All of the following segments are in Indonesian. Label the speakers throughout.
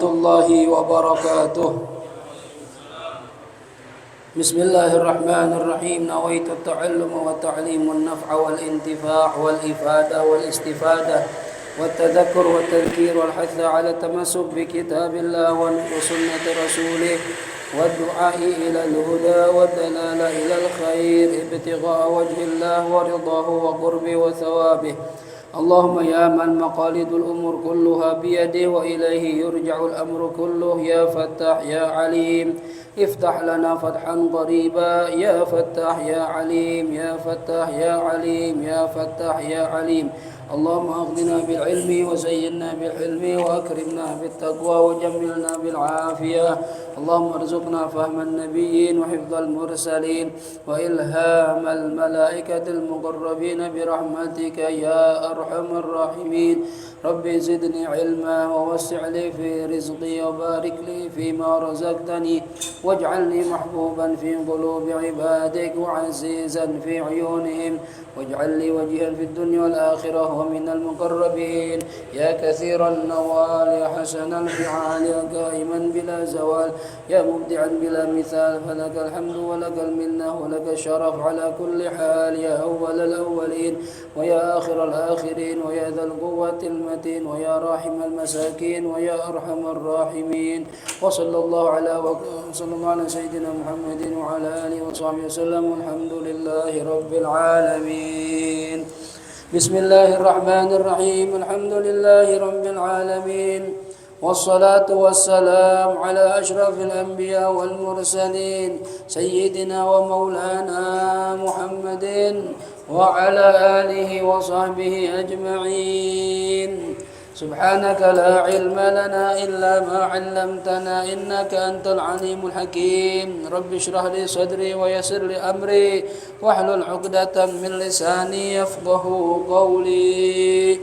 Speaker 1: الله وبركاته. بسم الله الرحمن الرحيم. نويت التعلم والتعليم والنفع والانتفاع والإفادة والاستفادة والتذكر والتذكير والحث على التمسك بكتاب الله وسنة رسوله والدعاء إلى الهدى والدلالة إلى الخير ابتغاء وجه الله ورضاه وقربه وثوابه. اللهم يا من مقاليد الأمور كلها بيده وإليه يرجع الأمر كله يا فتاح يا عليم افتح لنا فتحا قريبا يا فتاح يا عليم يا فتاح يا عليم يا فتاح يا عليم. اللهم أغننا بالعلم وزينا بالحلم وأكرمنا بالتقوى وجملنا بالعافية. اللهم ارزقنا فهم النبيين وحفظ المرسلين وإلهام الملائكة المقربين برحمتك يا أرحم الراحمين. ربي زدني علما ووسع لي في رزقي وبارك لي فيما رزقتني واجعلني محبوبا في قلوب عبادك وعزيزا في عيونهم واجعل لي وجها في الدنيا والآخرة ومن المقربين يا كثير النوال يا حسن الفعال يا قائما بلا زوال يا مبدعا بلا مثال فلك الحمد ولك المنة ولك الشرف على كل حال يا أول الأولين ويا آخر الآخرين ويا ذا القوة المتين ويا راحم المساكين ويا أرحم الراحمين. وصلى الله على سيدنا محمد وعلى آله وصحبه وسلم والحمد لله رب العالمين. بسم الله الرحمن الرحيم. الحمد لله رب العالمين والصلاة والسلام على أشرف الأنبياء والمرسلين سيدنا ومولانا محمد وعلى آله وصحبه أجمعين. سبحانك لا علم لنا إلا ما علمتنا إنك أنت العليم الحكيم. رب اشرح لي صدري ويسر لي أمري واحلل عقدة من لساني يفقه قولي.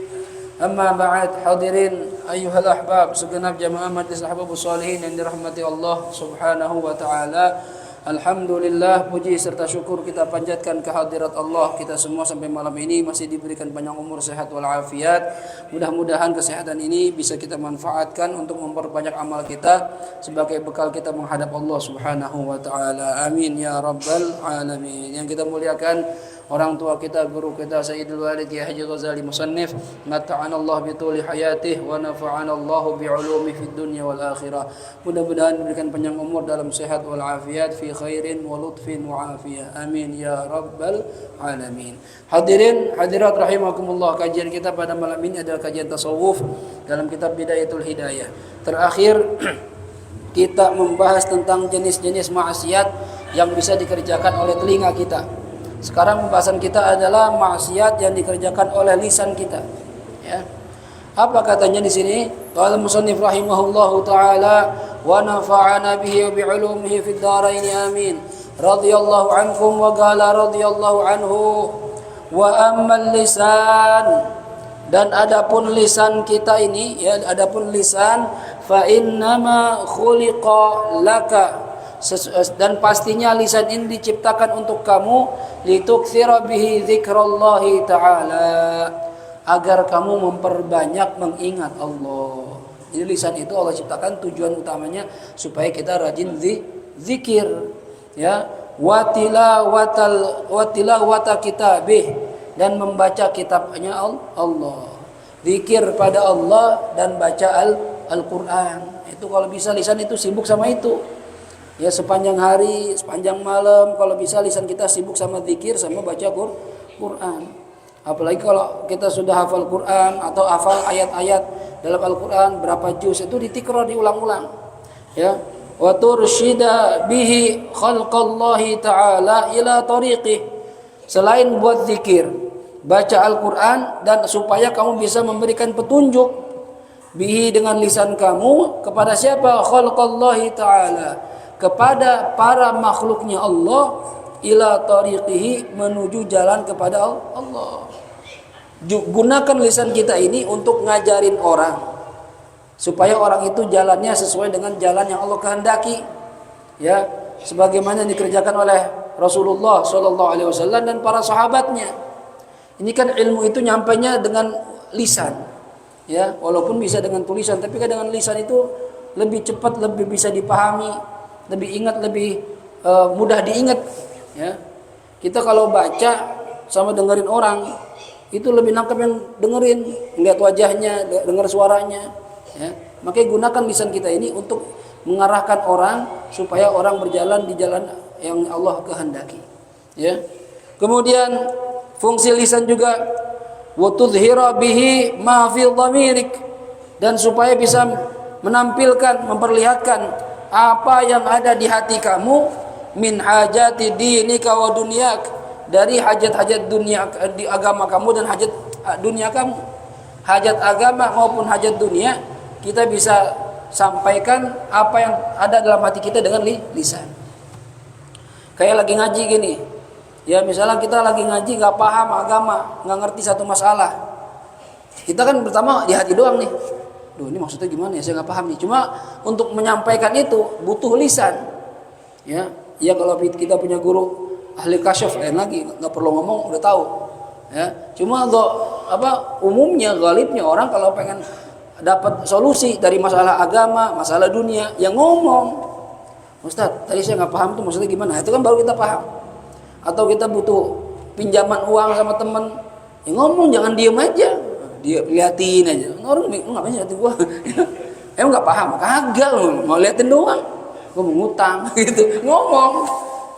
Speaker 1: أما بعد. Hadirin ayyuhal ahbab, segenap jamaah majelis ahbabus sholihin yang dirahmati Allah Subhanahu wa taala. Alhamdulillah, puji serta syukur kita panjatkan kehadirat Allah. Kita semua sampai malam ini masih diberikan panjang umur, sehat walafiat. Mudah-mudahan kesehatan ini bisa kita manfaatkan untuk memperbanyak amal kita sebagai bekal kita menghadap Allah Subhanahu wa taala. Amin ya rabbal alamin. Yang kita muliakan orang tua kita, guru kita Sayyidul Walid Kiai Haji Ghazali Musannif, mata'ana Allah bituli hayatih wa nafa'ana Allah bi'ulumi fid dunya wal akhirah. Mudah-mudahan diberikan panjang umur dalam sehat wal afiat fi khairin wa lutfin wa afiyah. Amin ya rabbal alamin. Hadirin hadirat rahimakumullah, kajian kita pada malam ini adalah kajian tasawuf dalam kitab Bidayatul Hidayah. Terakhir kita membahas tentang jenis-jenis maksiat yang bisa dikerjakan oleh telinga kita. Sekarang pembahasan kita adalah maksiat yang dikerjakan oleh lisan kita. Ya. Apa katanya di sini? Qala musannif rahimahullahu taala wa nafa'ana bihi wa bi'ulumihi fid dharain amin. Radhiyallahu ankum wa qala radhiyallahu anhu wa ammal lisan, dan adapun lisan kita ini, ya, adapun lisan fa innama khuliqa laka, dan pastinya lisan ini diciptakan untuk kamu, lituktsira bihi dzikrallahi ta'ala, agar kamu memperbanyak mengingat Allah. Jadi lisan itu Allah ciptakan tujuan utamanya supaya kita rajin zikir, ya, watilawata kitabih, dan membaca kitabnya Allah. Zikir pada Allah dan baca Al-Qur'an. Itu kalau bisa lisan itu sibuk sama itu. Ya, sepanjang hari, sepanjang malam, kalau bisa lisan kita sibuk sama zikir, sama baca Quran. Apalagi kalau kita sudah hafal Quran atau hafal ayat-ayat dalam Al-Quran, berapa juz itu ditikrar, diulang-ulang. Ya, wa tursyida bihi khalqallahi ta'ala ila tariqih. Selain buat zikir, baca Al-Quran, dan supaya kamu bisa memberikan petunjuk bihi dengan lisan kamu kepada siapa? Khalqallahi ta'ala, kepada para makhluknya Allah, ila tariqihi, menuju jalan kepada Allah. Gunakan lisan kita ini untuk ngajarin orang supaya orang itu jalannya sesuai dengan jalan yang Allah kehendaki, ya, sebagaimana dikerjakan oleh Rasulullah SAW dan para sahabatnya. Ini kan ilmu itu nyampainya dengan lisan, ya, walaupun bisa dengan tulisan, tapi kan dengan lisan itu lebih cepat, lebih bisa dipahami, lebih ingat, lebih mudah diingat. Ya. Kita kalau baca sama dengerin orang itu lebih nangkep yang dengerin, lihat wajahnya, dengar suaranya. Ya. Makanya gunakan lisan kita ini untuk mengarahkan orang supaya orang berjalan di jalan yang Allah kehendaki. Ya. Kemudian fungsi lisan juga wa tudhhira bihi ma fi dhamirik, dan supaya bisa menampilkan, memperlihatkan apa yang ada di hati kamu min hajati dinika wa dunyak, dari hajat-hajat dunia di agama kamu dan hajat dunia kamu. Hajat agama maupun hajat dunia kita bisa sampaikan apa yang ada dalam hati kita dengan lisan. Kayak lagi ngaji gini. Ya misalnya kita lagi ngaji nggak paham agama, nggak ngerti satu masalah. Kita kan pertama di hati doang nih. Duh, ini maksudnya gimana ya? Saya nggak paham nih. Cuma untuk menyampaikan itu butuh lisan. Ya, ya kalau kita punya guru ahli kasyaf lain lagi, nggak perlu ngomong udah tahu. Ya, cuma umumnya galibnya orang kalau pengen dapat solusi dari masalah agama, masalah dunia, yang ngomong. Ustaz, tadi saya nggak paham tuh maksudnya gimana? Itu kan baru kita paham. Atau kita butuh pinjaman uang sama teman, ya ngomong, jangan diem aja. Dia liatin aja. Orang ngapain liatin gua? Emang nggak paham? Kagak, mau liatin doang. Gua mau ngutang gitu. Ngomong.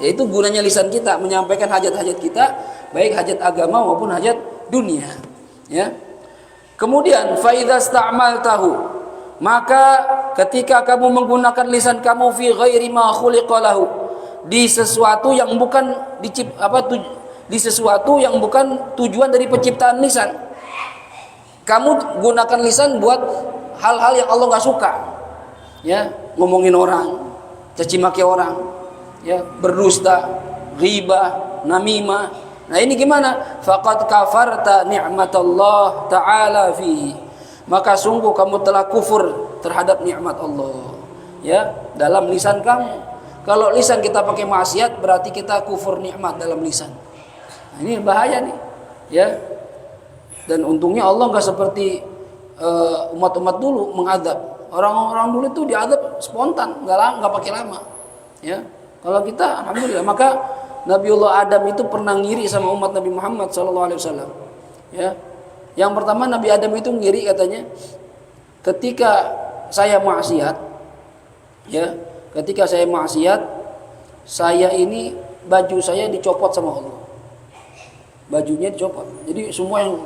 Speaker 1: Ya itu gunanya lisan kita, menyampaikan hajat-hajat kita, baik hajat agama maupun hajat dunia. Ya. Kemudian fa idza sta'maltahu, maka ketika kamu menggunakan lisan kamu fi ghairi ma khuliqa lahu, di sesuatu yang bukan di sesuatu yang bukan tujuan dari penciptaan lisan. Kamu gunakan lisan buat hal-hal yang Allah nggak suka. Ya, ngomongin orang, caci maki orang, ya, berdusta, ghibah, namimah. Nah, ini gimana? Faqad kafarta ni'matallah ta'ala fihi. Maka sungguh kamu telah kufur terhadap nikmat Allah. Ya, dalam lisan kamu. Kalau lisan kita pakai maksiat berarti kita kufur nikmat dalam lisan. Nah, ini bahaya nih. Ya. Dan untungnya Allah nggak seperti umat-umat dulu mengadab. Orang-orang dulu itu diadab spontan, nggak pakai lama. Ya. Kalau kita alhamdulillah, maka Nabiullah Adam itu pernah ngiri sama umat Nabi Muhammad SAW. Ya. Yang pertama Nabi Adam itu ngiri katanya ketika saya maksiat, ya. Ketika saya maksiat, saya ini baju saya dicopot sama Allah. Bajunya dicopot. Jadi semua yang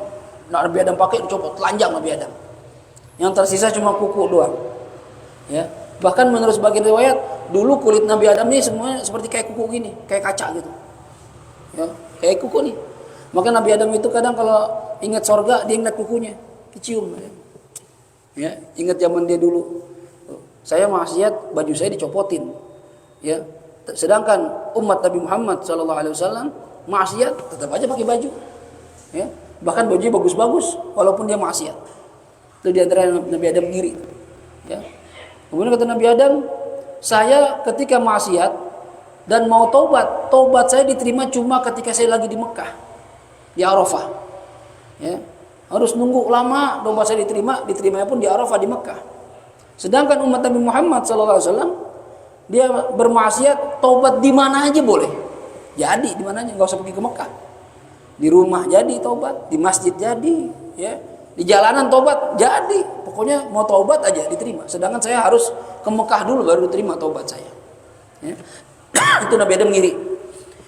Speaker 1: Nabi Adam pakai dicopot, telanjang Nabi Adam. Yang tersisa cuma kuku doang. Ya. Bahkan menurut sebagian riwayat, dulu kulit Nabi Adam ini semuanya seperti kayak kuku gini, kayak kaca gitu. Ya, kayak kuku nih. Maka Nabi Adam itu kadang kalau ingat sorga, dia ingat kukunya, dicium. Ya, ingat zaman dia dulu. Saya maksiat, baju saya dicopotin. Ya. Sedangkan umat Nabi Muhammad SAW maksiat tetap aja pakai baju. Ya. Bahkan bajunya bagus-bagus walaupun dia maksiat. Itu di antara Nabi Adam ngiri. Ya. Kemudian kata Nabi Adam, saya ketika maksiat dan mau taubat saya diterima cuma ketika saya lagi di Mekah, di Arafah. Ya. Harus nunggu lama taubat saya diterimanya pun di Arafah di Mekah. Sedangkan umat Nabi Muhammad SAW, dia bermaksiat taubat di mana aja boleh. Jadi di mana aja, nggak usah pergi ke Mekah. Di rumah jadi taubat, di masjid jadi, ya. Di jalanan taubat jadi. Pokoknya mau taubat aja diterima. Sedangkan saya harus ke Mekah dulu baru diterima taubat saya. Ya. Itu Nabi Adam ngiri.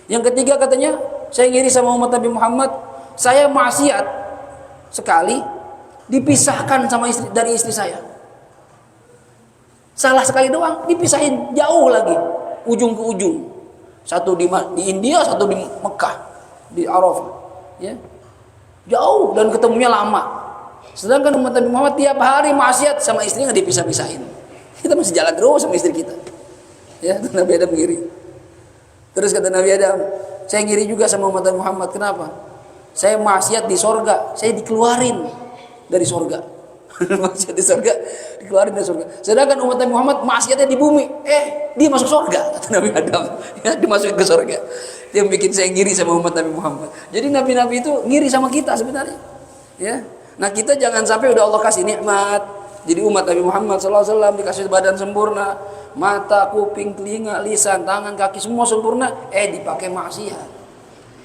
Speaker 1: Yang ketiga katanya, saya ngiri sama umat Nabi Muhammad, saya maksiat sekali dipisahkan sama dari istri saya. Salah sekali doang, dipisahin jauh lagi, ujung ke ujung. Satu di India, satu di Mekah, di Arafah. Ya. Jauh dan ketemunya lama. Sedangkan umat Nabi Muhammad tiap hari maksiat sama istrinya nggak dipisah-pisahin. Kita masih jalan terus sama istri kita. Ya, Nabi Adam ngiri. Terus kata Nabi Adam, saya ngiri juga sama umat Nabi Muhammad. Kenapa? Saya maksiat di sorga, saya dikeluarin dari sorga. Maksiat di sorga, dikeluarin dari sorga. Sedangkan umat Nabi Muhammad maksiatnya di bumi, dia masuk sorga, kata Nabi Adam. Ya, dimasukin ke sorga. Dia bikin saya ngiri sama umat Nabi Muhammad. Jadi nabi-nabi itu ngiri sama kita sebenarnya. Ya. Nah kita jangan sampai udah Allah kasih nikmat, jadi umat Nabi Muhammad SAW dikasih badan sempurna, mata, kuping, telinga, lisan, tangan, kaki semua sempurna, dipakai maksiat.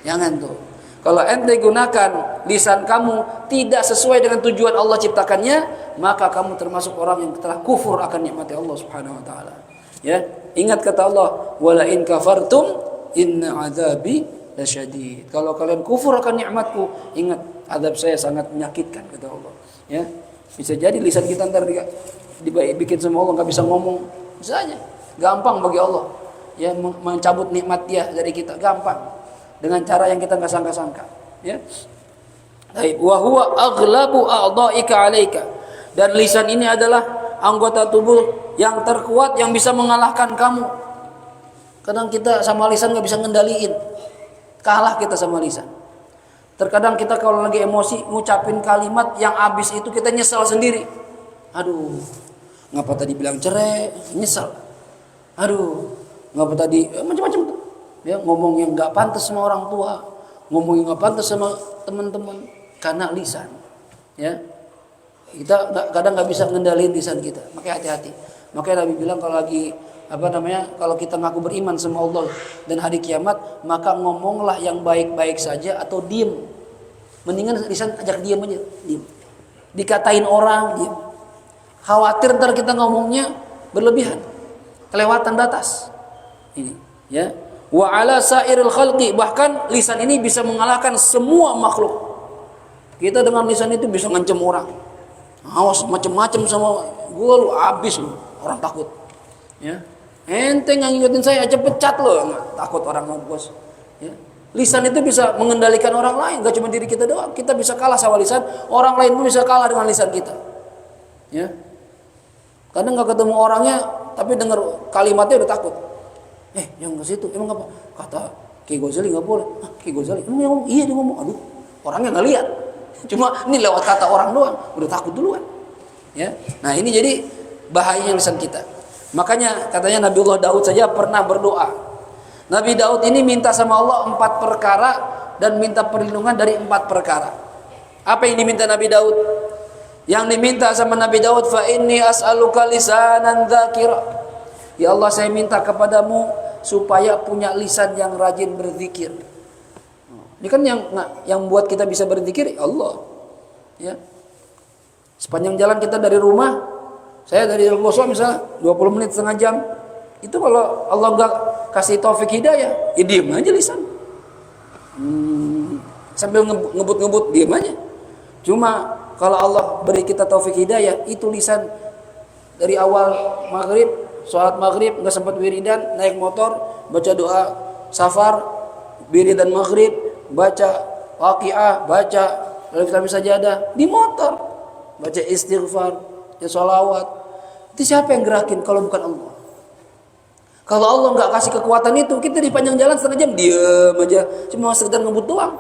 Speaker 1: Jangan tuh. Kalau ente gunakan lisan kamu tidak sesuai dengan tujuan Allah ciptakannya, maka kamu termasuk orang yang telah kufur akan nikmat Allah Subhanahu wa taala. Ya, ingat kata Allah, "Wala in kafartum inna adzabi lasyadid." Kalau kalian kufur akan nikmatku, ingat azab saya sangat menyakitkan kata Allah. Ya. Bisa jadi lisan kita ntar dibikin sama Allah enggak bisa ngomong. Bisa aja. Gampang bagi Allah. Ya, mencabut nikmat Dia dari kita, gampang. Dengan cara yang kita nggak sangka-sangka, ya. Baik, wa huwa aghlabu a'dha'ika 'alaika. Dan lisan ini adalah anggota tubuh yang terkuat yang bisa mengalahkan kamu. Kadang kita sama lisan nggak bisa ngendaliin, kalah kita sama lisan. Terkadang kita kalau lagi emosi ngucapin kalimat yang abis itu kita nyesal sendiri. Aduh, ngapa tadi bilang cerai, nyesal. Aduh, ngapa tadi macam-macam tuh. Ya, ngomong yang nggak pantas sama orang tua, ngomong yang nggak pantas sama teman-teman karena lisan. Ya, kita kadang nggak bisa ngendaliin lisan kita, makanya hati-hati. Makanya Nabi bilang kalau lagi kalau kita ngaku beriman sama Allah dan hari kiamat, maka ngomonglah yang baik-baik saja atau diem. Mendingan lisan ajak diem aja, diem. Dikatain orang, diem. Khawatir ntar kita ngomongnya berlebihan, kelewatan batas. Ini, ya. Wa ala sairil khalqi, bahkan lisan ini bisa mengalahkan semua makhluk. Kita dengan lisan itu bisa ngancem orang. Awas macam-macam sama gua lu, habis lu, orang takut. Ya. Enteng yang ngikutin saya aja pecat lo, takut orang mau bos. Ya. Lisan itu bisa mengendalikan orang lain, gak cuma diri kita doang. Kita bisa kalah sama lisan, orang lain pun bisa kalah dengan lisan kita. Ya. Kadang nggak ketemu orangnya, tapi dengar kalimatnya udah takut. Yang ke situ, emang apa? Kata Ki Ghazali nggak boleh. Ki Ghazali, emang dia ngomong? Iya dia ngomong. Aduh, orangnya nggak lihat. Cuma ini lewat kata orang doang, udah takut duluan. Ya, nah ini jadi bahayanya lisan kita. Makanya katanya Nabiullah Daud saja pernah berdoa. Nabi Daud ini minta sama Allah 4 perkara dan minta perlindungan dari 4 perkara. Apa yang diminta Nabi Daud? Yang diminta sama Nabi Daud, fa inni as'aluka lisanan dzakira. Ya Allah, saya minta kepadamu supaya punya lisan yang rajin berzikir. Ini kan yang buat kita bisa berzikir Allah. Ya. Sepanjang jalan kita dari rumah, saya dari Poso misalnya 20 menit setengah jam. Itu kalau Allah enggak kasih taufik hidayah, ya diam aja lisan. Sambil ngebut-ngebut diam aja. Cuma kalau Allah beri kita taufik hidayah, itu lisan dari awal maghrib, sholat maghrib nggak sempat wiridan, naik motor baca doa safar, wiridan maghrib, baca waqiah, baca alif lam mim sajadah di motor, baca istighfar, ya sholawat. Itu siapa yang gerakin kalau bukan Allah? Kalau Allah nggak kasih kekuatan itu, kita di panjang jalan setengah jam diam aja, cuma sekedar ngebut doang.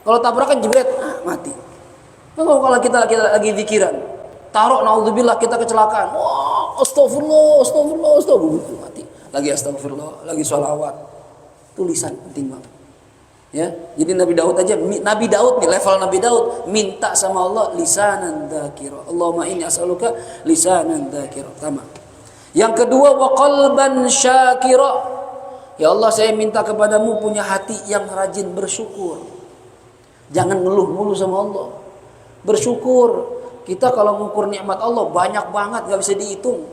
Speaker 1: Kalau tabrakan jebret, mati. Kalau kita lagi pikiran, taruh naudzubillah kita kecelakaan, astagfirullah, mati. Lagi astagfirullah, lagi sholawat. Tulisan penting banget. Ya, jadi Nabi Daud nih, level Nabi Daud minta sama Allah lisanan dzakira. Allahumma inni as'aluka lisanan dzakira. Pertama. Yang kedua, wa qalban syakira. Ya Allah, saya minta kepadamu punya hati yang rajin bersyukur. Jangan ngeluh mulu sama Allah. Bersyukur. Kita kalau mengukur nikmat Allah banyak banget, gak bisa dihitung.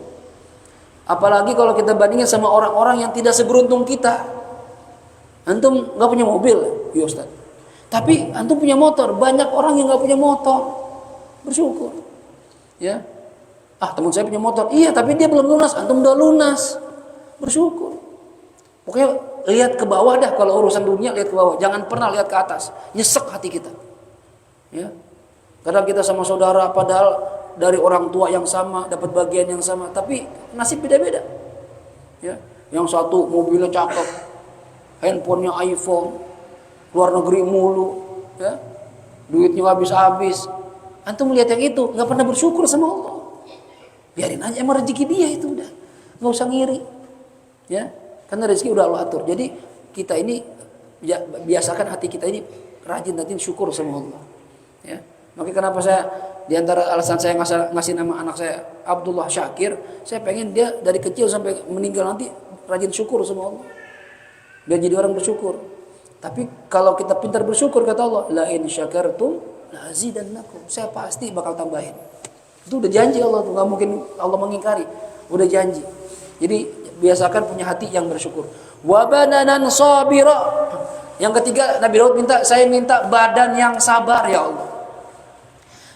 Speaker 1: Apalagi kalau kita bandingin sama orang-orang yang tidak seberuntung kita. Antum gak punya mobil, ya Ustaz. Tapi antum punya motor. Banyak orang yang gak punya motor. Bersyukur. Ya. Teman saya punya motor. Iya, tapi dia belum lunas. Antum udah lunas. Bersyukur. Pokoknya lihat ke bawah dah. Kalau urusan dunia lihat ke bawah. Jangan pernah lihat ke atas. Nyesek hati kita. Ya. Kadang kita sama saudara padahal dari orang tua yang sama, dapat bagian yang sama, tapi nasib beda-beda. Ya. Yang satu mobilnya cakep, handphonenya iPhone, luar negeri mulu, ya. Duitnya habis-habis. Antum melihat yang itu, nggak pernah bersyukur sama Allah. Biarin aja, emang rezeki dia itu udah, nggak usah ngiri. Ya, karena rezeki udah Allah atur. Jadi kita ini biasakan hati kita ini rajin syukur sama Allah. Ya. Makanya kenapa saya di antara alasan saya ngasih nama anak saya Abdullah Syakir, saya pengen dia dari kecil sampai meninggal nanti rajin syukur sama Allah. Biar jadi orang bersyukur. Tapi kalau kita pintar bersyukur, kata Allah, la in syakartum la azidannakum. Saya pasti bakal tambahin. Itu udah janji Allah tuh, nggak mungkin Allah mengingkari. Udah janji. Jadi biasakan punya hati yang bersyukur. Wa badanan sabira. Yang ketiga, Nabi Daud minta, saya minta badan yang sabar ya Allah.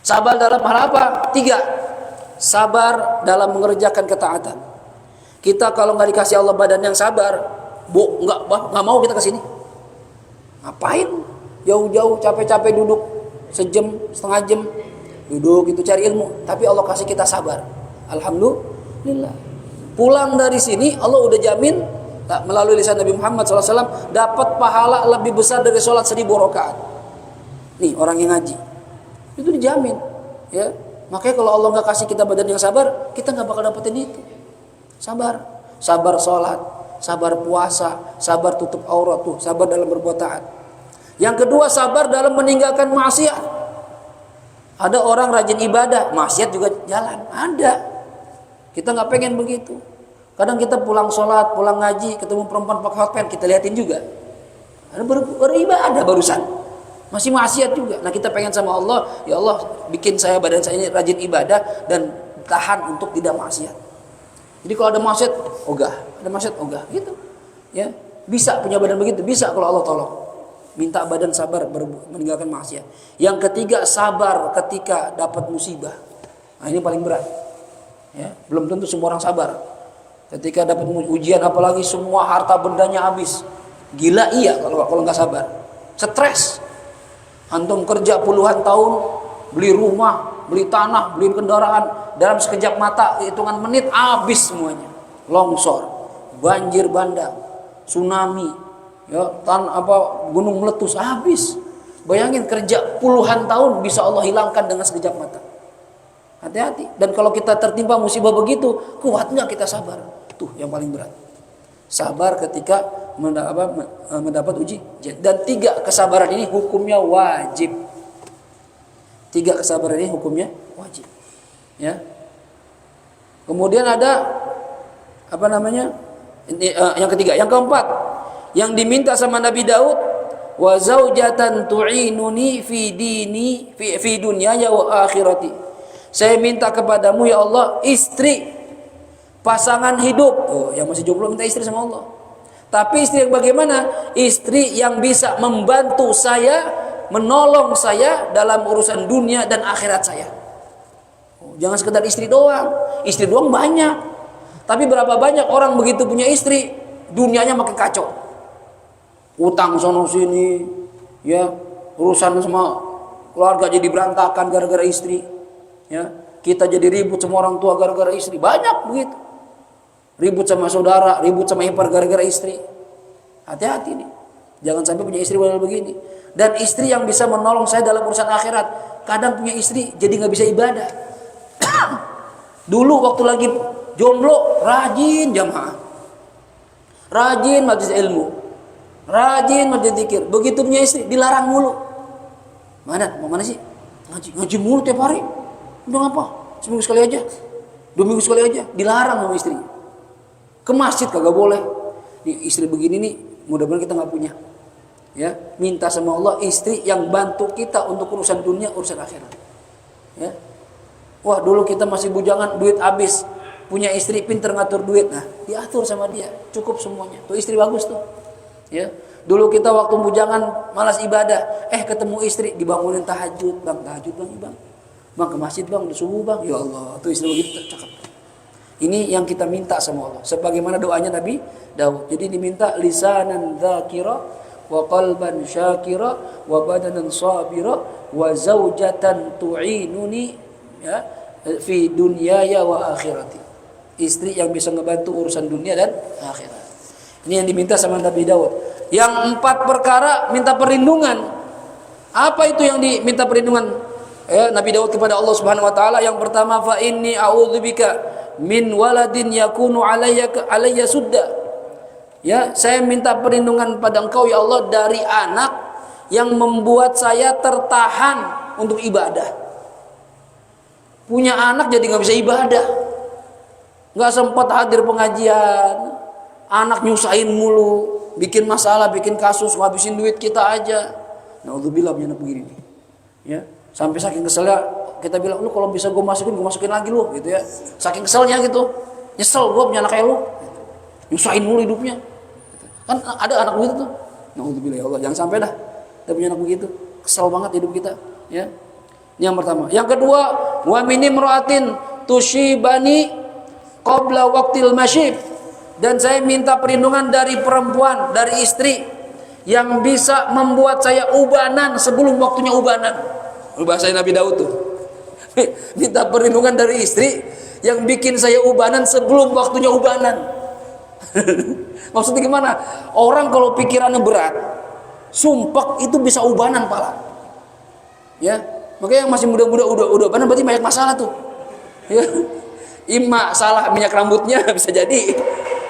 Speaker 1: Sabar dalam hal apa? 3. Sabar dalam mengerjakan ketaatan. Kita kalau nggak dikasih Allah badan yang sabar, nggak mau kita kesini. Ngapain? Jauh-jauh capek-capek duduk sejam, setengah jam duduk itu cari ilmu. Tapi Allah kasih kita sabar. Alhamdulillah. Pulang dari sini Allah udah jamin melalui lisan Nabi Muhammad SAW dapat pahala lebih besar dari sholat 1000 rakaat. Nih orang yang ngaji itu dijamin, ya. Makanya kalau Allah nggak kasih kita badan yang sabar, kita nggak bakal dapetin itu. Sabar sholat, sabar puasa, sabar tutup aurat tuh, sabar dalam berbuat taat. Yang kedua, sabar dalam meninggalkan maksiat. Ada orang rajin ibadah, maksiat juga jalan, ada. Kita nggak pengen begitu. Kadang kita pulang sholat, pulang ngaji, ketemu perempuan pakai hotpan, kita liatin juga. Ada beribadah barusan, masih maksiat juga. Nah kita pengen sama Allah, ya Allah bikin badan saya ini rajin ibadah dan tahan untuk tidak maksiat. Jadi kalau ada maksiat ogah, gitu. Ya, bisa punya badan begitu, bisa kalau Allah tolong. Minta badan sabar meninggalkan maksiat. Yang ketiga, sabar ketika dapat musibah. Nah ini paling berat. Ya, belum tentu semua orang sabar. Ketika dapat ujian, apalagi semua harta bendanya habis, gila iya kalau nggak sabar, stres. Antum kerja puluhan tahun, beli rumah, beli tanah, beli kendaraan, dalam sekejap mata, hitungan menit habis semuanya. Longsor, banjir bandang, tsunami, ya, gunung meletus habis. Bayangin kerja puluhan tahun bisa Allah hilangkan dengan sekejap mata. Hati-hati. Dan kalau kita tertimpa musibah begitu, kuat nggak kita sabar? Tuh yang paling berat. Sabar ketika mendapat ujian. Dan 3 kesabaran ini hukumnya wajib. 3 kesabaran ini hukumnya wajib. Ya. Kemudian ada yang ketiga, yang keempat, yang diminta sama Nabi Daud, wa zaujatan tu'inuni fi dini fi dunyaya wa akhirati. Saya minta kepadamu ya Allah istri, pasangan hidup. Oh, yang masih jomblo minta istri sama Allah. Tapi istri yang bagaimana? Istri yang bisa membantu saya, menolong saya dalam urusan dunia dan akhirat saya. Oh, jangan sekedar istri doang. Istri doang banyak. Tapi berapa banyak orang begitu punya istri, dunianya makin kacau. Utang sono sini, ya, urusan sama keluarga jadi berantakan gara-gara istri. Ya, kita jadi ribut sama orang tua gara-gara istri. Banyak begitu. Ribut sama saudara, ribut sama ipar gara-gara istri. Hati-hati nih. Jangan sampai punya istri model begini. Dan istri yang bisa menolong saya dalam urusan akhirat. Kadang punya istri jadi nggak bisa ibadah. Dulu waktu lagi jomblo, rajin jamaah, rajin majelis ilmu, rajin majelis zikir. Begitu punya istri dilarang mulu. Mau mana sih? Ngaji mulu tiap hari. Udah ngapa? Seminggu sekali aja, 2 minggu sekali aja, dilarang sama istrinya. Ke masjid kagak boleh. Nih, istri begini nih, mudah-mudahan kita nggak punya. Ya, minta sama Allah istri yang bantu kita untuk urusan dunia, urusan akhirat. Ya. Wah, dulu kita masih bujangan, duit habis. Punya istri pinter ngatur duit. Nah, diatur sama dia, cukup semuanya. Tuh istri bagus tuh. Ya. Dulu kita waktu bujangan malas ibadah, ketemu istri dibangunin tahajud, bang bang. Bang ke masjid bang, udah subuh bang. Ya Allah, tuh istri begitu cakep. Ini yang kita minta sama Allah. Sebagaimana doanya Nabi Daud. Jadi diminta lisanan dzakira wa qalban syakira wa badanan sabira wa zaujatan tu'inuni ya fi dunyaya wa akhirati. Istri yang bisa ngebantu urusan dunia dan akhirat. Ini yang diminta sama Nabi Daud. Yang 4 perkara minta perlindungan. Apa itu yang diminta perlindungan? Nabi Daud kepada Allah Subhanahu wa taala. Yang pertama, fa inni a'udzubika min waladin yakunu alayya sudda. Ya, saya minta perlindungan pada Engkau ya Allah dari anak yang membuat saya tertahan untuk ibadah. Punya anak jadi nggak bisa ibadah, nggak sempat hadir pengajian, anak nyusahin mulu, bikin masalah, bikin kasus, ngabisin duit kita aja. Naudzubillah punya anak begini, ya. Sampai saking keselnya kita bilang, lu kalau bisa gue masukin lagi lu, gitu ya. Saking keselnya gitu, nyesel gue punya anak kayak lu, nyusahin mulu hidupnya. Kan ada anak begitu tuh. Naudzubillah ya Allah, jangan sampai dah kita punya anak begitu, kesel banget hidup kita, ya. Yang pertama. Yang kedua, wa min imra'atin tushibani qabla waqtil masyib. Dan saya minta perlindungan dari perempuan, dari istri yang bisa membuat saya ubanan sebelum waktunya ubanan. Bahasa Nabi Daud tuh. Minta perlindungan dari istri yang bikin saya ubanan sebelum waktunya ubanan. Maksudnya gimana? Orang kalau pikirannya berat, sumpah itu bisa ubanan pala. Ya. Makanya yang masih muda-muda udah ubanan berarti banyak masalah tuh. Ya. Ima salah minyak rambutnya bisa jadi,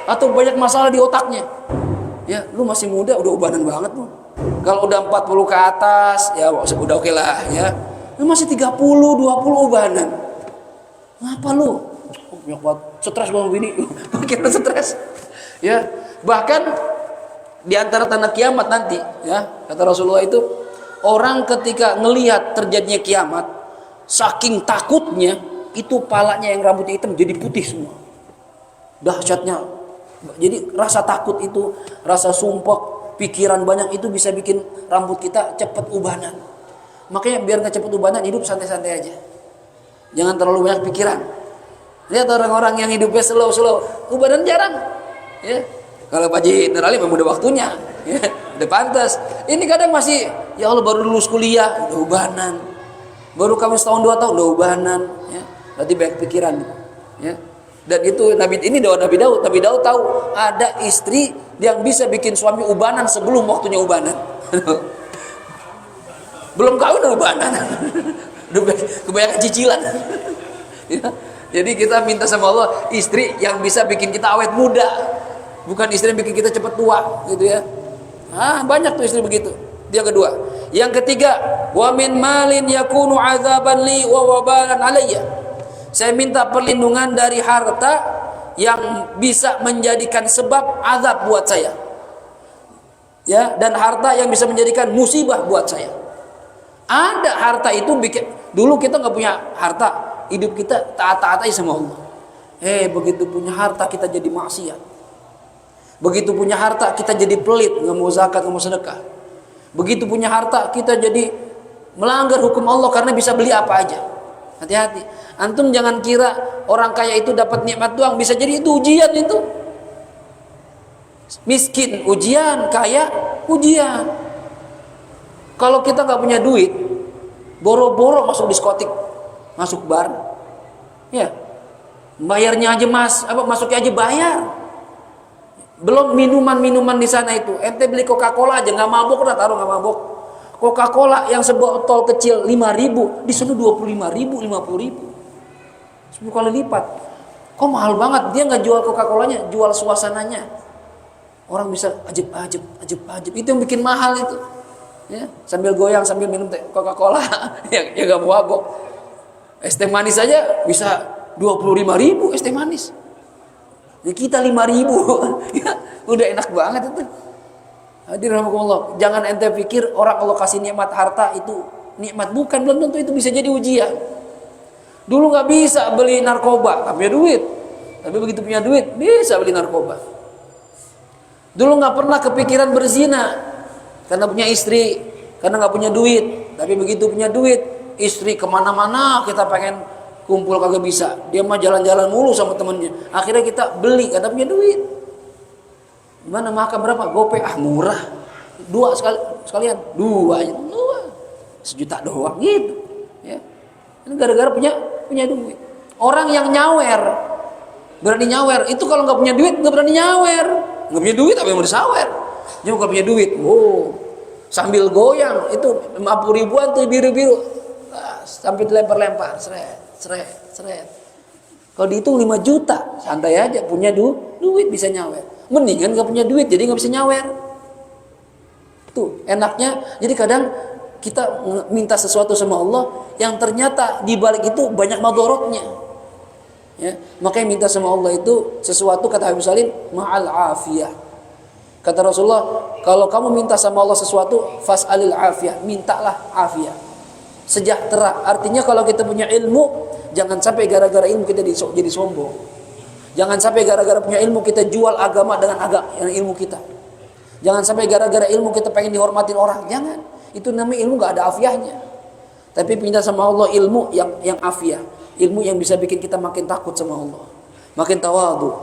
Speaker 1: atau banyak masalah di otaknya. Ya, lu masih muda udah ubanan banget lu. Kalau udah 40 ke atas ya udah oke lah ya. Lu masih 30, 20 ubanan. Ngapa lu? Banyak banget stres gua bini. Makin stres. Ya, bahkan di antara tanda kiamat nanti ya, kata Rasulullah itu orang ketika ngelihat terjadinya kiamat, saking takutnya itu palanya yang rambutnya hitam jadi putih semua. Dahsyatnya. Jadi rasa takut itu, rasa sumpah, pikiran banyak itu bisa bikin rambut kita cepat ubanan. Makanya biar nggak cepat ubanan, hidup santai-santai aja. Jangan terlalu banyak pikiran. Lihat orang-orang yang hidupnya slow, ubanan jarang. Ya. Kalau Pak Haji Nur Ali memang udah waktunya, ya, udah pantas. Ini kadang masih, ya Allah baru lulus kuliah, udah ubanan. Baru kamu setahun 2 tahun, udah ubanan. Ya. Berarti banyak pikiran. Ya. Dan itu ini doa Nabi Daud. Nabi Daud tahu ada istri yang bisa bikin suami ubanan sebelum waktunya ubanan. Belum kawin udah ubanan. Kebanyakan cicilan. Ya. Jadi kita minta sama Allah istri yang bisa bikin kita awet muda, bukan istri yang bikin kita cepat tua, gitu ya. Banyak tuh istri begitu. Yang kedua. Yang ketiga, wa min malin yakunu azaban li wa wabalan alayya. Saya minta perlindungan dari harta yang bisa menjadikan sebab azab buat saya. Ya, dan harta yang bisa menjadikan musibah buat saya. Ada harta itu bikin, dulu kita nggak punya harta, hidup kita taat-taat aja sama Allah. Begitu punya harta kita jadi maksiat. Begitu punya harta kita jadi pelit, nggak mau zakat, nggak mau sedekah. Begitu punya harta kita jadi melanggar hukum Allah karena bisa beli apa aja. Hati-hati. Antum jangan kira orang kaya itu dapat nikmat doang, bisa jadi itu ujian itu. Miskin ujian, kaya ujian. Kalau kita nggak punya duit, boro-boro masuk diskotik, masuk bar, ya, bayarnya aja masuknya aja bayar. Belum minuman-minuman di sana itu. Ente beli Coca-Cola aja nggak mabok, udah taruh nggak mabok. Coca-Cola yang sebotol kecil 5.000, di sana 25.000, 50.000. 10 kali lipat. Kok mahal banget? Dia nggak jual Coca-Colanya, jual suasananya. Orang bisa ajib. Itu yang bikin mahal itu. Ya, sambil goyang, sambil minum Coca-Cola, ya nggak mabok. Es teh manis aja bisa 25.000 es teh manis. Ya kita 5.000, ya, udah enak banget itu. Hadirin rahimakumullah, jangan ente pikir orang Allah kasih nikmat harta itu nikmat, bukan, belum tentu itu bisa jadi ujian. Dulu nggak bisa beli narkoba, nggak punya duit. Tapi begitu punya duit, bisa beli narkoba. Dulu nggak pernah kepikiran berzina karena punya istri, karena nggak punya duit. Tapi begitu punya duit, istri kemana-mana kita pengen kumpul kagak bisa. Dia mah jalan-jalan mulu sama temennya. Akhirnya kita beli karena punya duit. Gimana makan berapa? Gope, murah. 2 sekalian, 2 aja, 2. 1 juta doang gitu. Ya. Ini gara-gara punya duit. Orang yang nyawer, berani nyawer, itu kalau nggak punya duit nggak berani nyawer. Nggak punya duit apa yang mau disawer? Dia kalau punya duit, sambil goyang itu 50 ribuan tuh biru-biru, sampai dilempar-lempar, seret. Kalau dihitung 5 juta, santai aja, punya duit bisa nyawer. Mendingan nggak punya duit jadi nggak bisa nyawer. Tuh enaknya. Jadi kadang
Speaker 2: kita minta sesuatu sama Allah yang ternyata di balik itu banyak madorotnya. Ya, makanya minta sama Allah itu sesuatu, kata Habib Salim, ma'al afiyah. Kata Rasulullah, kalau kamu minta sama Allah sesuatu, fas'alil afiyah, mintalah afiyah, sejahtera. Artinya kalau kita punya ilmu, jangan sampai gara-gara ilmu kita jadi sombong. Jangan sampai gara-gara punya ilmu kita jual agama dengan ilmu kita. Jangan sampai gara-gara ilmu kita pengen dihormatin orang. Jangan. Itu namanya ilmu gak ada afiyahnya. Tapi minta sama Allah ilmu yang afiyah. Ilmu yang bisa bikin kita makin takut sama Allah, makin tawadhu,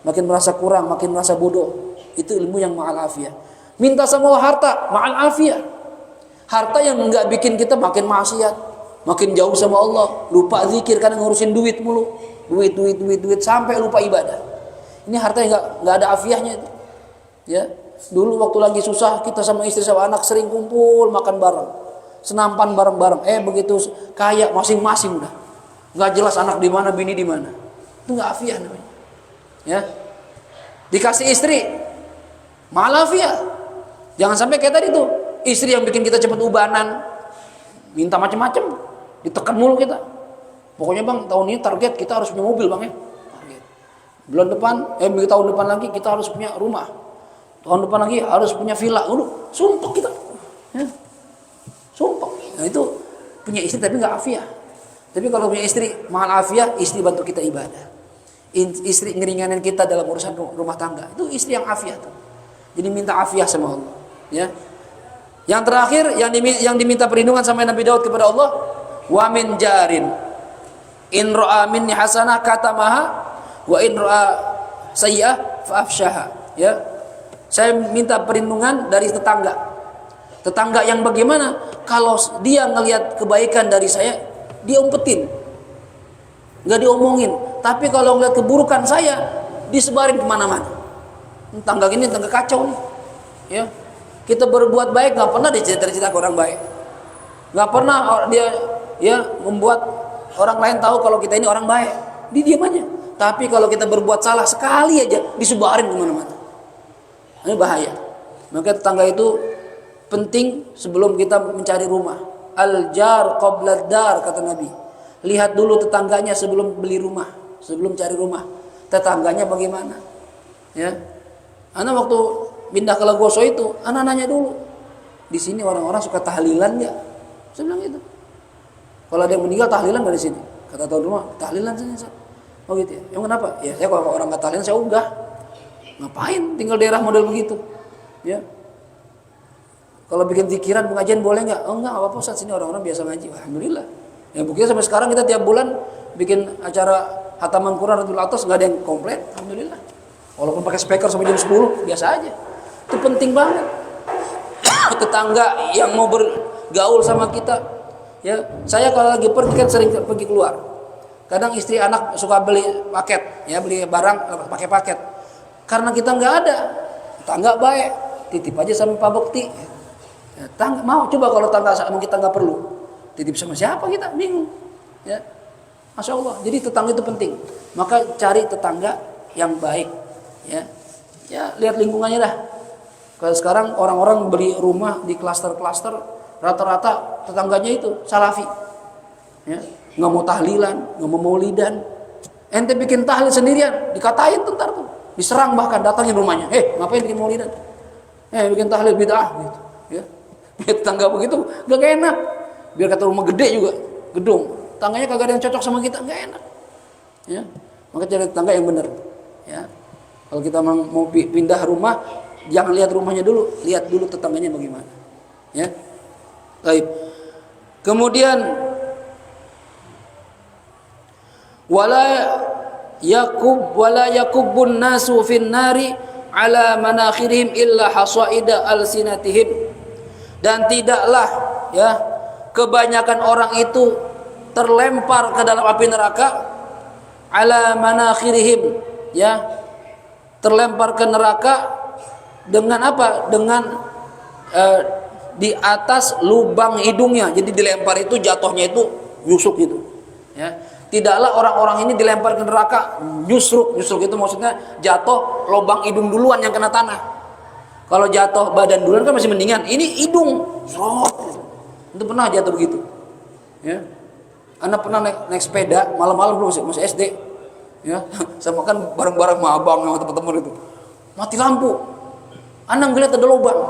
Speaker 2: makin merasa kurang, makin merasa bodoh. Itu ilmu yang ma'al afiyah. Minta sama Allah harta, ma'al afiyah. Harta yang enggak bikin kita makin maksiat, makin jauh sama Allah, lupa zikir karena ngurusin duit mulu. Duit sampai lupa ibadah. Ini harta yang enggak ada afiyahnya itu. Ya. Dulu waktu lagi susah, kita sama istri sama anak sering kumpul makan bareng, senampan bareng-bareng. Begitu kaya masing-masing udah nggak jelas anak di mana, bini di mana. Itu nggak afiyah namanya. Ya, dikasih istri malah afiyah. Jangan sampai kayak tadi tuh, istri yang bikin kita cepat ubanan, minta macam-macam, ditekan mulu kita. Pokoknya bang, tahun ini target kita harus punya mobil bang ya. Target. Bulan depan, tahun depan lagi kita harus punya rumah. Tahun depan lagi harus punya villa. Sumpah kita. Ya. Sumpah. Nah itu punya istri tapi nggak afiyah. Tapi kalau punya istri mahal afiyah, istri bantu kita ibadah. Istri ngeringanin kita dalam urusan rumah tangga. Itu istri yang afiyah tuh. Jadi minta afiyah sama Allah. Ya. Yang terakhir yang diminta perlindungan sama Nabi Daud kepada Allah, wa min jarin in ra'a minni hasanah katamaha wa in ra'a sayyi'ah fa'afshaha. Ya. Saya minta perlindungan dari tetangga. Tetangga yang bagaimana? Kalau dia ngelihat kebaikan dari saya, dia umpetin, nggak diomongin. Tapi kalau ngeliat keburukan saya, disebarin kemana-mana. Tangga ini tangga kacau nih. Ya, kita berbuat baik nggak pernah dicerita ke orang baik, nggak pernah dia membuat orang lain tahu kalau kita ini orang baik. Diam aja. Tapi kalau kita berbuat salah sekali aja, disebarin kemana-mana. Ini bahaya. Maka tetangga itu penting sebelum kita mencari rumah. Al-jar qabla dar, kata Nabi. Lihat dulu tetangganya sebelum beli rumah, sebelum cari rumah. Tetangganya bagaimana? Ya. Anak waktu pindah ke Legoso itu, anak nanya dulu. Di sini orang-orang suka tahlilan enggak? Saya bilang gitu. Kalau ada yang meninggal tahlilan enggak di sini? Kata tuan rumah, tahlilan sini. Oh gitu ya. Yang kenapa? Ya saya kalau orang enggak tahlilan saya unggah. Ngapain tinggal daerah model begitu? Ya. Kalau bikin zikiran pengajian boleh nggak? Oh enggak, apa-apa Ustaz, sini orang-orang biasa ngaji. Alhamdulillah. Ya buktinya sampai sekarang kita tiap bulan bikin acara hataman Quran Ratul Atas nggak ada yang komplain. Alhamdulillah. Walaupun pakai speaker sampai jam 10 biasa aja. Itu penting banget. Tetangga yang mau bergaul sama kita. Ya, saya kalau lagi pergi kan sering pergi keluar. Kadang istri anak suka beli paket, ya beli barang pakai paket. Karena kita nggak ada, tetangga baik, titip aja sama Pak Bekti. Ya, tangga mau coba kalau tangga sama kita nggak perlu, titip sama siapa kita bingung. Ya, Masya Allah. Jadi tetangga itu penting. Maka cari tetangga yang baik. Ya lihat lingkungannya dah. Kalau sekarang orang-orang beli rumah di klaster-klaster, rata-rata tetangganya itu salafi. Ya, nggak mau tahlilan, nggak mau maulidan. Ente bikin tahlil sendirian, dikatain ntar tuh, diserang bahkan datangin rumahnya. Ngapain bikin maulidan? Bikin tahlil bid'ah gitu. Ya. Tetangga begitu gak enak. Biar kata rumah gede juga, gedung, tangganya kagak ada yang cocok sama kita, gak enak. Ya. Maka cari tetangga yang benar. Ya. Kalau kita mau pindah rumah, jangan lihat rumahnya dulu, lihat dulu tetangganya bagaimana. Ya. Baik. Kemudian wala yakubbun nasu fin nari ala manakhirihim illa hasaida alsinatihim. Dan tidaklah ya kebanyakan orang itu terlempar ke dalam api neraka ala manakhirihim, ya, terlempar ke neraka dengan apa? Dengan di atas lubang hidungnya. Jadi dilempar itu jatuhnya itu nyusuk gitu. Ya. Tidaklah orang-orang ini dilempar ke neraka nyusruk. Nyusruk itu maksudnya jatuh lubang hidung duluan yang kena tanah. Kalau jatuh badan duluan kan masih mendingan. Ini hidung. Itu pernah jatuh begitu. Ya. Anak pernah naik sepeda malam-malam belum masih SD. Ya, sama kan bareng-bareng sama abang sama teman-teman itu. Mati lampu. Anak ngeliat ada lubang.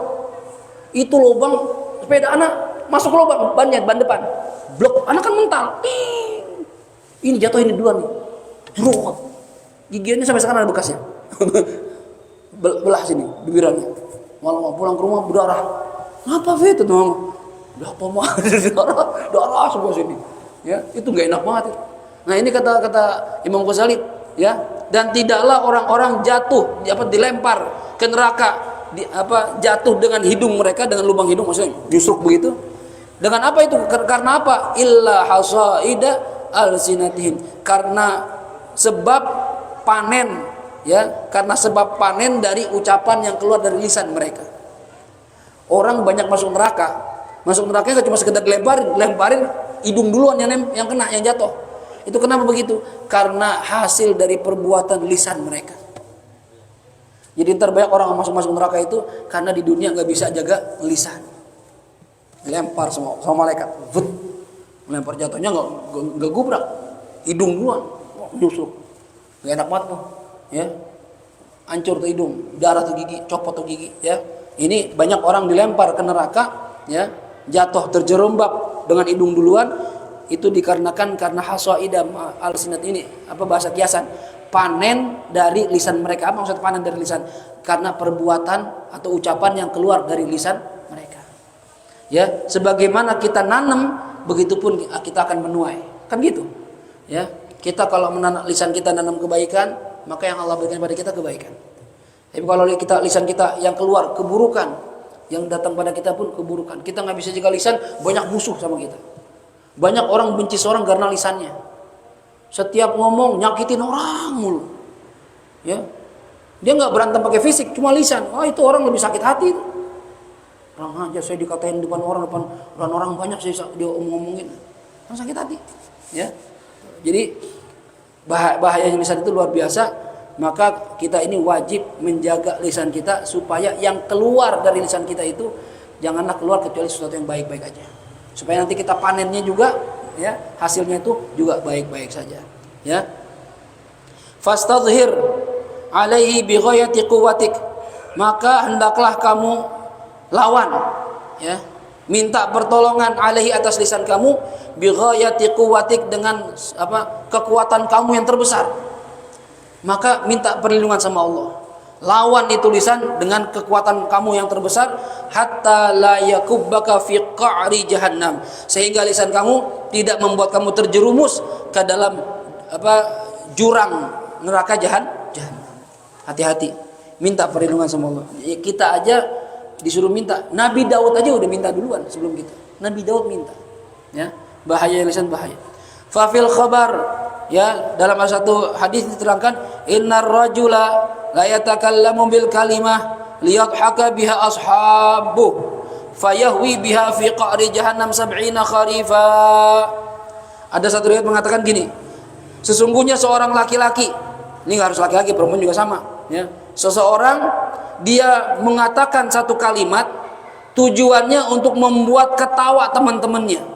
Speaker 2: Itu lubang sepeda anak masuk ke lubang ban depan. Blok, anak kan mental. Ini jatuh ini duluan nih. Jrot. Giginya sampai sekarang ada bekasnya. Belah sini bibirnya. Malam pulang ke rumah berdarah. Ngapa Fit itu mama? Udah apa mah? darah semua sini. Ya, itu nggak enak banget itu. Nah, ini kata Imam Ghazali, ya. Dan tidaklah orang-orang jatuh, dilempar ke neraka, jatuh dengan hidung mereka, dengan lubang hidung, maksudnya justru begitu. Dengan apa itu? Karena apa? Illa hasaida alsinatihim. Karena sebab panen, ya, karena sebab panen dari ucapan yang keluar dari lisan mereka. Orang banyak masuk neraka nggak cuma sekedar lemparin hidung duluan yang kena, yang jatuh. Itu kenapa begitu? Karena hasil dari perbuatan lisan mereka. Jadi ntar banyak orang masuk neraka itu karena di dunia nggak bisa jaga lisan. Lempar sama malaikat, melempar, jatuhnya nggak gubrak, hidung duluan, nyusuk, nggak enak banget tuh, ya, hancur tuh hidung, darah tuh gigi, copot tuh gigi, ya. Ini banyak orang dilempar ke neraka, ya, jatuh terjerembab dengan hidung duluan, itu dikarenakan karena hasaida alsinat ini, bahasa kiasan, panen dari lisan mereka. Apa maksud panen dari lisan? Karena perbuatan atau ucapan yang keluar dari lisan mereka. Ya, sebagaimana kita nanam, begitupun kita akan menuai. Kan gitu. Ya, kita kalau lisan kita nanam kebaikan, maka yang Allah berikan pada kita kebaikan. Tapi kalau lisan kita yang keluar keburukan, yang datang pada kita pun keburukan. Kita nggak bisa jaga lisan, banyak musuh sama kita. Banyak orang benci seorang karena lisannya. Setiap ngomong nyakitin orang mulu. Ya. Dia nggak berantem pakai fisik, cuma lisan. Itu orang lebih sakit hati itu. Orang aja saya dikatain depan orang banyak saya dia ngomongin. Kan sakit hati. Ya. Jadi bahayanya lisan itu luar biasa. Maka kita ini wajib menjaga lisan kita supaya yang keluar dari lisan kita itu janganlah keluar kecuali sesuatu yang baik-baik aja. Supaya nanti kita panennya juga, ya, hasilnya itu juga baik-baik saja, ya. Fastadhhir alaihi bighayati quwwatik, maka hendaklah kamu lawan, ya, minta pertolongan alaihi atas lisan kamu bighayati quwwatik dengan kekuatan kamu yang terbesar. Maka minta perlindungan sama Allah. Lawan itu lisan dengan kekuatan kamu yang terbesar, hatta la yakubbaka fi qa'ri jahannam, sehingga lisan kamu tidak membuat kamu terjerumus ke dalam jurang neraka jahannam. Hati-hati, minta perlindungan sama Allah. Kita aja disuruh minta. Nabi Daud aja udah minta duluan sebelum kita. Nabi Daud minta. Ya, bahaya lisan, bahaya. Fa fil khabar, ya, dalam satu hadis diterangkan, innar rajula la yatakallamu bil kalimah liyadhaka biha ashabuh fayahwi biha fi qa'ri jahannam 70 kharifa. Ada satu riwayat mengatakan gini, sesungguhnya seorang laki-laki, ini nggak harus laki-laki, perempuan juga sama, ya. Seseorang dia mengatakan satu kalimat tujuannya untuk membuat ketawa teman-temannya.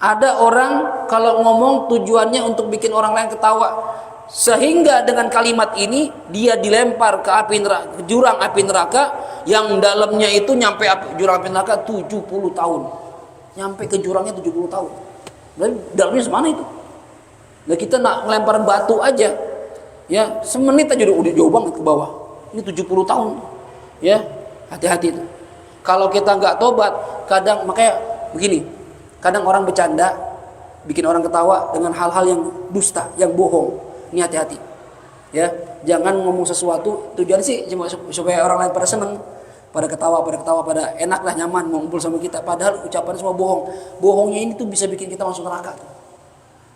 Speaker 2: Ada orang kalau ngomong tujuannya untuk bikin orang lain ketawa, sehingga dengan kalimat ini dia dilempar ke jurang api neraka yang dalamnya itu nyampe jurang api neraka 70 tahun. Nyampe ke jurangnya 70 tahun. Dan dalamnya semana itu? Nah, kita nak ngelempar batu aja, ya, semenit aja udah jauh banget ke bawah. Ini 70 tahun. Ya, hati-hati itu. Kalau kita nggak tobat, kadang makanya begini. Kadang orang bercanda, bikin orang ketawa dengan hal-hal yang dusta, yang bohong. Ini hati-hati. Ya, jangan ngomong sesuatu tujuan sih supaya orang lain pada seneng, pada ketawa, pada enak lah, nyaman ngumpul sama kita. Padahal ucapan semua bohong. Bohongnya ini tuh bisa bikin kita masuk neraka.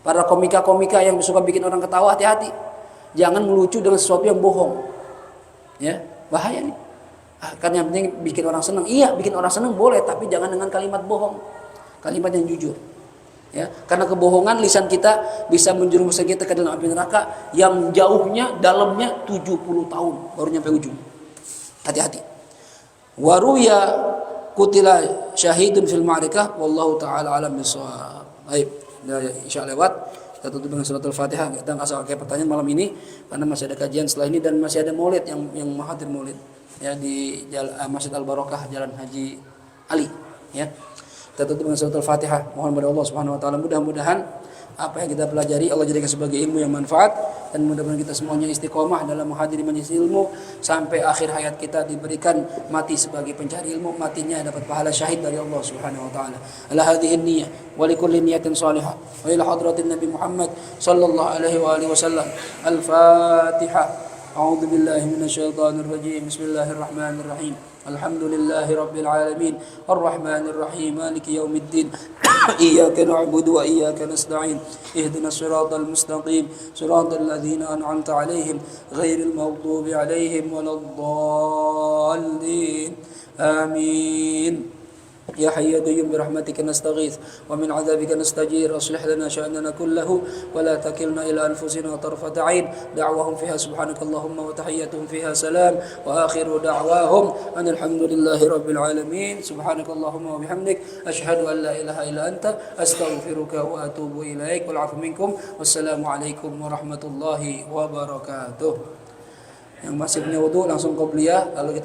Speaker 2: Para komika-komika yang suka bikin orang ketawa, hati-hati. Jangan melucu dengan sesuatu yang bohong. Ya, bahaya nih. Karena yang penting bikin orang seneng. Iya, bikin orang seneng boleh, tapi jangan dengan kalimat bohong. Kalimat yang jujur, ya, karena kebohongan lisan kita bisa menjerumuskan kita ke dalam api neraka yang jauhnya dalamnya 70 tahun baru nyampe ujung. Hati-hati. Waruya qutila syahidun fil ma'rikah wallahu taala alam bisawab. Baik, insya Allah lewat. Kita tutup dengan surat Al-Fatihah. Kita nggak pakai pertanyaan malam ini karena masih ada kajian setelah ini dan masih ada maulid yang mahathir maulid ya di Masjid Al-Barokah Jalan Haji Ali ya. Kita tutup dengan surat Al-Fatihah. Mohon kepada Allah Subhanahu wa taala mudah-mudahan apa yang kita pelajari Allah jadikan sebagai ilmu yang manfaat dan mudah-mudahan kita semuanya istiqomah dalam menghadiri majelis ilmu sampai akhir hayat kita diberikan mati sebagai pencari ilmu, matinya dapat pahala syahid dari Allah Subhanahu wa taala. Ala hadhihi niyyah wa likulli niyatin salihah wa ila hadratin Nabi Muhammad sallallahu alaihi wa alihi wasallam. Al-Fatihah. A'udzu billahi minasyaitonir rajim. Bismillahirrahmanirrahim. Alhamdulillahi rabbil alamin. Arrahmanir rahim. Maliki yaumiddin. Iyyaka na'budu wa iyyaka nasta'in. Ihdinas siratal mustaqim. Siratal ladzina an'amta 'alaihim ghairil maghdubi 'alaihim waladdallin. Amin. يا حي يا قيوم برحمتك نستغيث ومن عذابك نستجير اصلح لنا شأننا كله ولا تكلنا إلى أنفسنا طرفة عين دعوهم فيها سبحانك اللهم وتحيتهم فيها سلام وآخر دعواهم أن الحمد لله رب العالمين سبحانك اللهم وبحمدك أشهد أن لا إله إلا أنت أستغفرك وأتوب إليك والعفو منكم والسلام عليكم ورحمة الله وبركاته. Yang masih punya wudu langsung qobliyah lalu kita